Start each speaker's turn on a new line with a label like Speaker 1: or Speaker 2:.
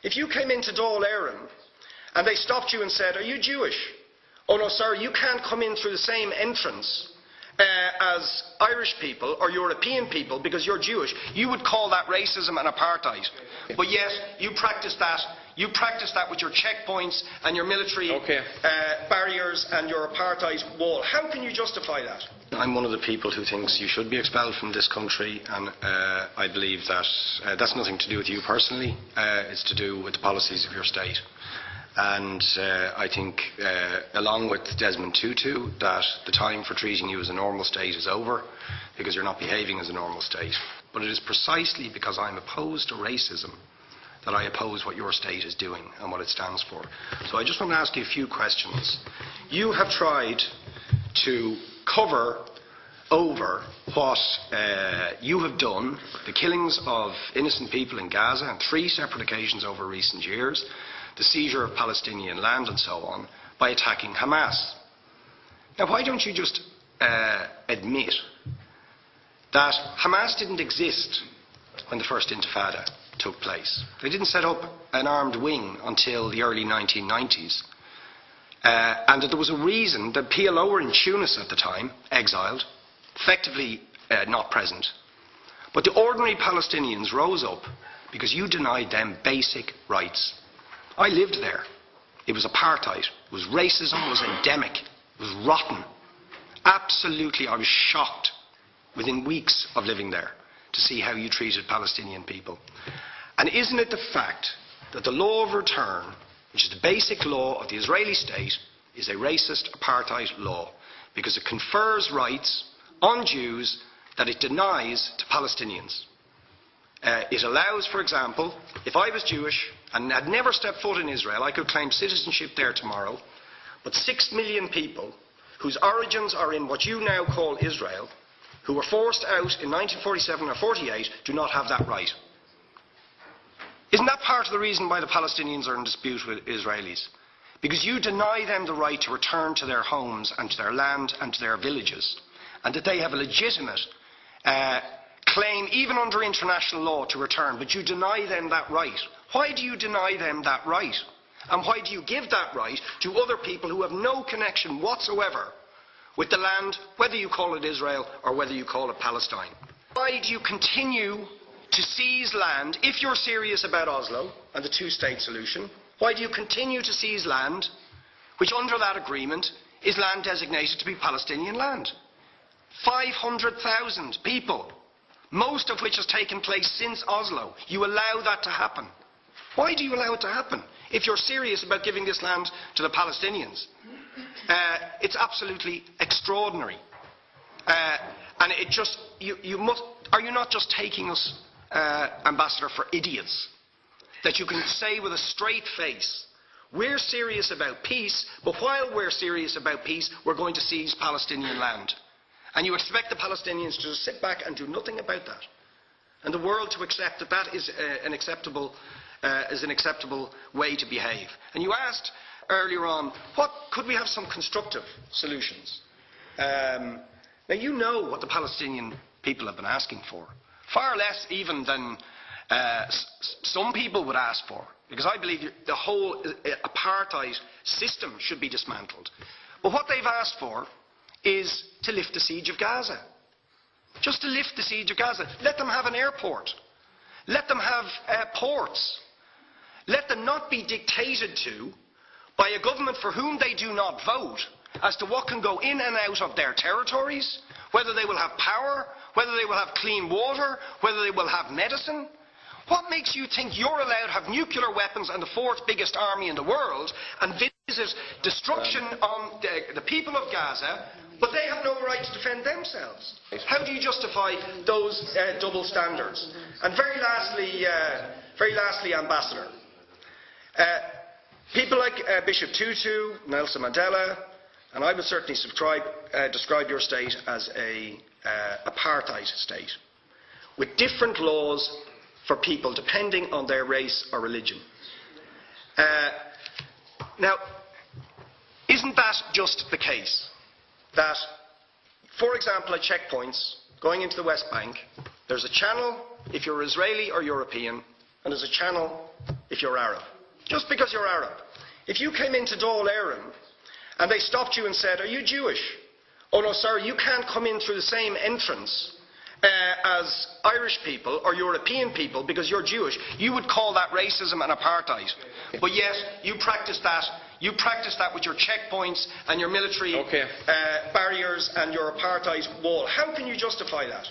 Speaker 1: If you came into Dáil Éireann and they stopped you and said, "Are you Jewish?" "Oh no, sorry, you can't come in through the same entrance as Irish people or European people because you're Jewish," you would call that racism and apartheid. But yet, you practice that. You practice that with your checkpoints and your military barriers and your apartheid wall. How can you justify that? I'm one of the people who thinks you should be expelled from this country, and I believe that that's nothing to do with you personally. It's to do with the policies of your state. And I think, along with Desmond Tutu, that the time for treating you as a normal state is over because you're not behaving as a normal state. But it is precisely because I'm opposed to racism that I oppose what your state is doing and what it stands for. So I just want to ask you a few questions. You have tried to cover over what you have done, the killings of innocent people in Gaza on 3 separate occasions over recent years, the seizure of Palestinian land and so on, by attacking Hamas. Now, why don't you just admit that Hamas didn't exist when the first Intifada took place? They didn't set up an armed wing until the early 1990s. And that there was a reason that PLO were in Tunis at the time, exiled, effectively not present. But the ordinary Palestinians rose up because you denied them basic rights. I lived there. It was apartheid. It was racism. It was endemic. It was rotten. Absolutely, I was shocked within weeks of living there to see how you treated Palestinian people. And isn't it the fact that the law of return, which is the basic law of the Israeli state, is a racist apartheid law because it confers rights on Jews that it denies to Palestinians? It allows, for example, if I was Jewish and had never stepped foot in Israel, I could claim citizenship there tomorrow, but 6 million people whose origins are in what you now call Israel, who were forced out in 1947 or 48, do not have that right. Isn't that part of the reason why the Palestinians are in dispute with Israelis? Because you deny them the right to return to their homes and to their land and to their villages, and that they have a legitimate claim, even under international law, to return, but you deny them that right. Why do you deny them that right? And why do you give that right to other people who have no connection whatsoever with the land, whether you call it Israel or whether you call it Palestine? Why do you continue to seize land, if you're serious about Oslo and the two-state solution? Why do you continue to seize land, which under that agreement is land designated to be Palestinian land? 500,000 people, most of which has taken place since Oslo. You allow that to happen. Why do you allow it to happen if you're serious about giving this land to the Palestinians? It's absolutely extraordinary. And it just, you must, are you not just taking us, Ambassador, for idiots? That you can say with a straight face, we're serious about peace, but while we're serious about peace, we're going to seize Palestinian land. And you expect the Palestinians to just sit back and do nothing about that. And the world to accept that that is an acceptable way to behave. And you asked earlier on, what could we have some constructive solutions? Now you know what the Palestinian people have been asking for. Far less even than some people would ask for. Because I believe the whole apartheid system should be dismantled. But what they've asked for is to lift the siege of Gaza. Just to lift the siege of Gaza. Let them have an airport. Let them have ports. Let them not be dictated to by a government for whom they do not vote as to what can go in and out of their territories, whether they will have power, whether they will have clean water, whether they will have medicine. What makes you think you're allowed to have nuclear weapons and the 4th biggest army in the world and visit destruction on the people of Gaza, but they have no right to defend themselves? How do you justify those double standards? And very lastly, Ambassador, people like Bishop Tutu, Nelson Mandela, and I would certainly describe your state as an apartheid state, with different laws for people depending on their race or religion. Now, isn't that just the case? That, for example, at checkpoints going into the West Bank, there's a channel if you're Israeli or European, and there's a channel if if you're Arab. Just because you're Arab. If you came into Dáil Éireann and they stopped you and said, are you Jewish? Oh no, sorry, you can't come in through the same entrance as Irish people or European people because you're Jewish, you would call that racism and apartheid. But yet, you practice that. You practice that with your checkpoints and your military barriers and your apartheid wall. How can you justify that?